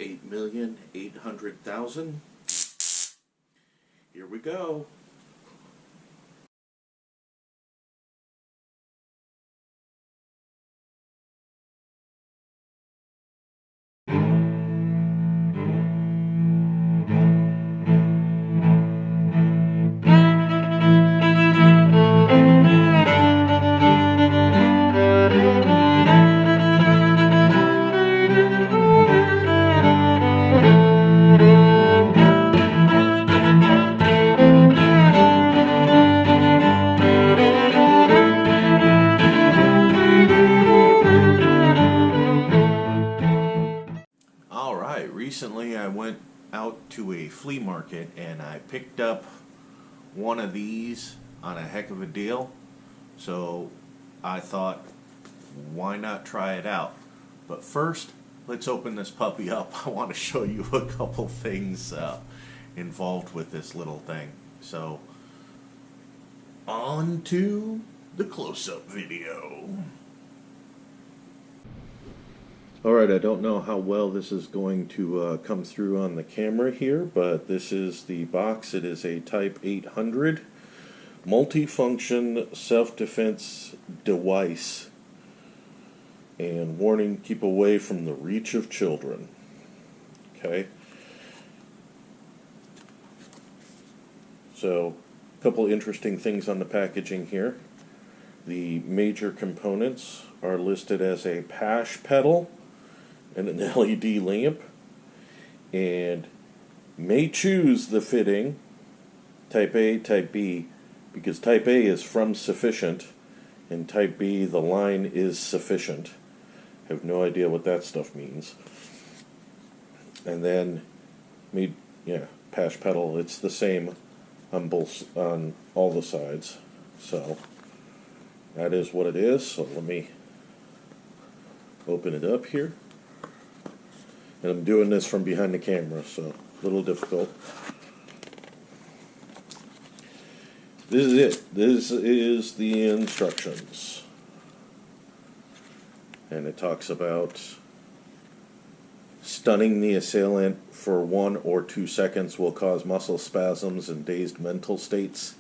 8,800,000. Here we go. Alright, recently I went out to a flea market and I picked up one of these on a heck of a deal. So I thought, why not try it out? But first, let's open this puppy up. I want to show you a couple things involved with this little thing. So, on to the close-up video. Alright, I don't know how well this is going to come through on the camera here, but this is the box. It is a Type 800 multifunction self-defense device. And warning, keep away from the reach of children. Okay. So, a couple interesting things on the packaging here. The major components are listed as a patch pedal and an LED lamp, and may choose the fitting Type A, Type B, because Type A is from sufficient, and Type B, the line is sufficient. I have no idea what that stuff means. And then, patch pedal, it's the same on all the sides. So, that is what it is. So let me open it up here. And I'm doing this from behind the camera, so a little difficult. This is it. This is the instructions. And it talks about stunning the assailant for 1 or 2 seconds will cause muscle spasms and dazed mental states.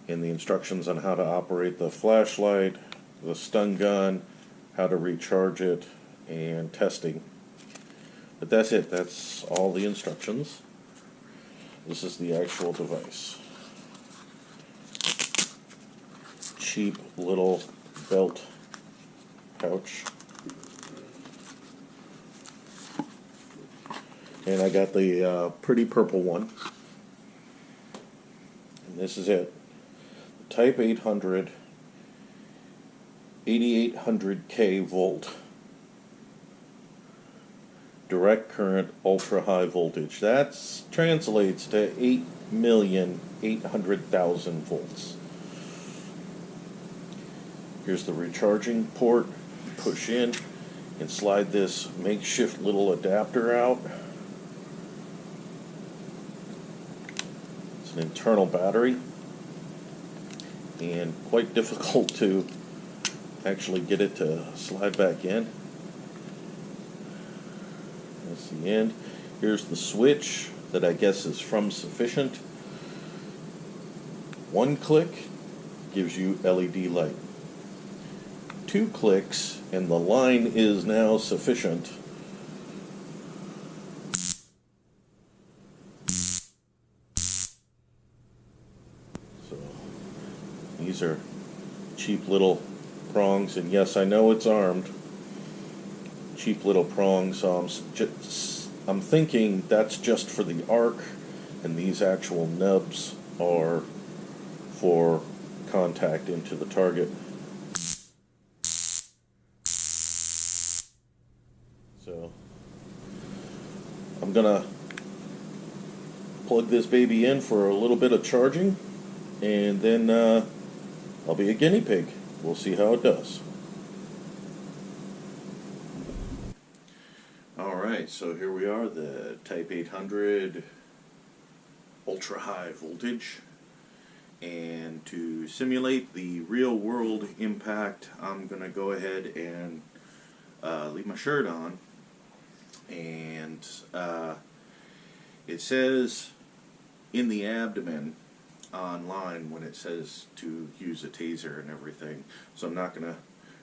And the instructions on how to operate the flashlight, the stun gun, how to recharge it, and testing. But that's it. That's all the instructions. This is the actual device. Cheap little belt pouch. And I got the pretty purple one. And this is it. The Type 800 8800K volt direct current ultra high voltage. That translates to 8,800,000 volts. Here's the recharging port. You push in and slide this makeshift little adapter out. It's an internal battery and quite difficult to actually get it to slide back in. That's the end. Here's the switch that I guess is from sufficient. 1 click gives you LED light. 2 clicks and the line is now sufficient. So these are cheap little prongs, and yes, I know it's armed. Cheap little prongs. I'm thinking that's just for the arc, and these actual nubs are for contact into the target. So I'm gonna plug this baby in for a little bit of charging, and then I'll be a guinea pig. We'll see how it does. Alright, so here we are, the Type 800 ultra high voltage. And to simulate the real world impact, I'm going to go ahead and leave my shirt on, and it says in the abdomen online when it says to use a taser and everything. So I'm not going to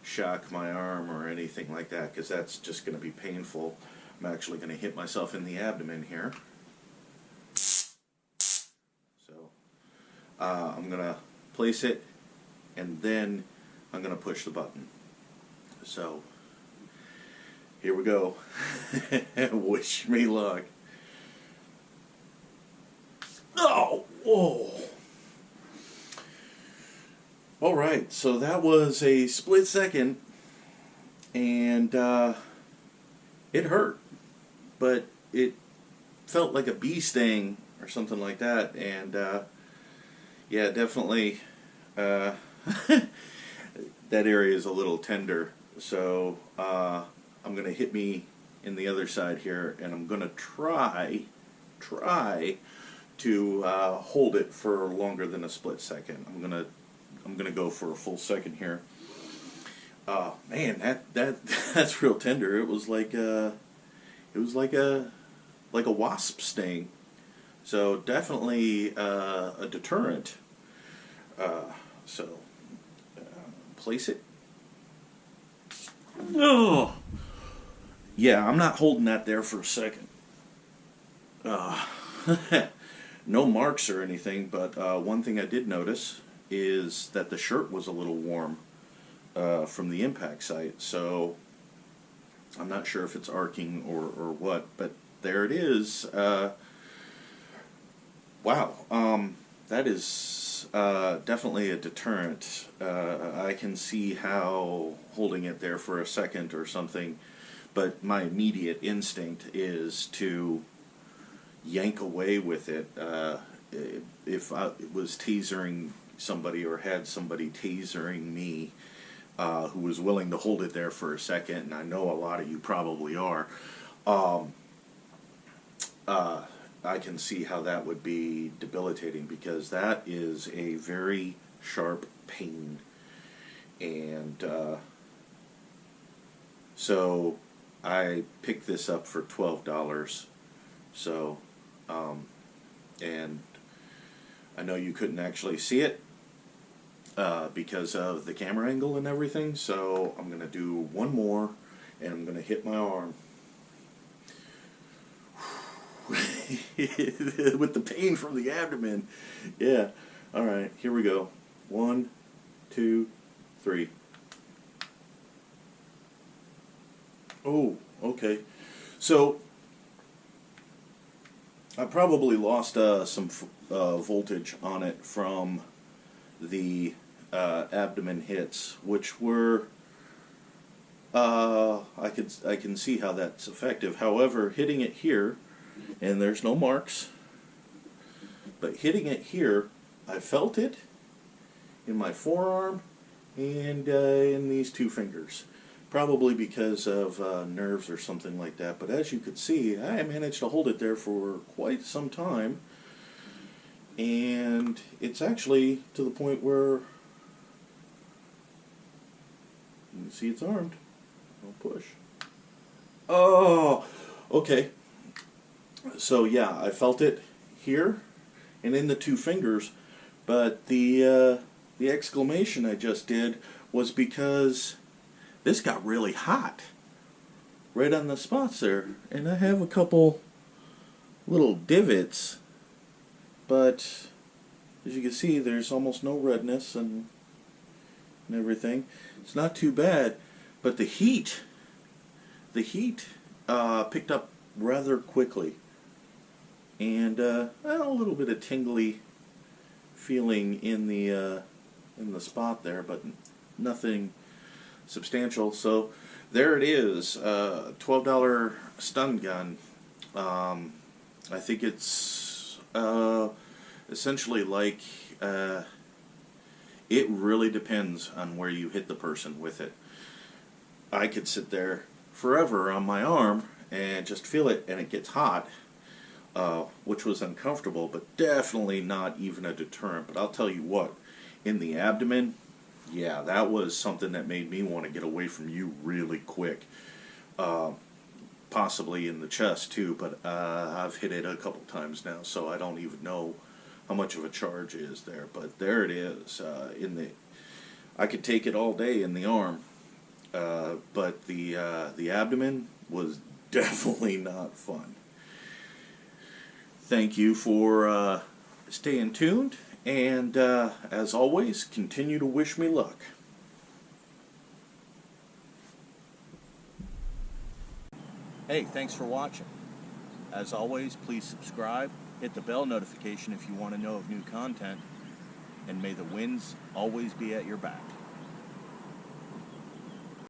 shock my arm or anything like that, because that's just going to be painful. I'm actually going to hit myself in the abdomen here. So I'm going to place it, and then I'm going to push the button. So here we go. Wish me luck. Oh, whoa. Alright, so that was a split second, and it hurt, but it felt like a bee sting or something like that, and yeah, definitely that area is a little tender, so I'm going to hit me in the other side here, and I'm going to try to hold it for longer than a split second. I'm gonna go for a full second here. Man, that's real tender. It was like a wasp sting. So definitely a deterrent. So place it. Oh, yeah. I'm not holding that there for a second. No marks or anything, but one thing I did notice is that the shirt was a little warm from the impact site, so I'm not sure if it's arcing or what, but there it is. Wow, that is definitely a deterrent. I can see how holding it there for a second or something, but my immediate instinct is to yank away with it. If I was tasering somebody or had somebody tasering me who was willing to hold it there for a second, and I know a lot of you probably are, I can see how that would be debilitating, because that is a very sharp pain. And so I picked this up for $12. So and I know you couldn't actually see it because of the camera angle and everything, so I'm going to do one more, and I'm going to hit my arm. With the pain from the abdomen. Yeah. Alright, here we go. 1, 2, 3. Oh, okay. So I probably lost some voltage on it from the abdomen hits, which were I can see how that's effective. However, hitting it here, and there's no marks, but hitting it here, I felt it in my forearm and in these two fingers. Probably because of nerves or something like that. But as you could see, I managed to hold it there for quite some time. And it's actually to the point where you can see it's armed. I'll push. Oh, okay. So yeah, I felt it here and in the two fingers. But the exclamation I just did was because this got really hot right on the spots there, and I have a couple little divots, but as you can see, there's almost no redness and everything. It's not too bad, but the heat picked up rather quickly, and a little bit of tingly feeling in the spot there, but nothing substantial. So there it is, $12 stun gun. I think it's essentially like it really depends on where you hit the person with it. I could sit there forever on my arm and just feel it, and it gets hot, which was uncomfortable, but definitely not even a deterrent. But I'll tell you what, in the abdomen, Yeah, that was something that made me want to get away from you really quick. Possibly in the chest too, but I've hit it a couple times now, so I don't even know how much of a charge is there. But there it is. I could take it all day in the arm, but the abdomen was definitely not fun. Thank you for staying tuned, and as always, continue to wish me luck. Hey, thanks for watching. As always, please subscribe, hit the bell notification if you want to know of new content, and may the winds always be at your back.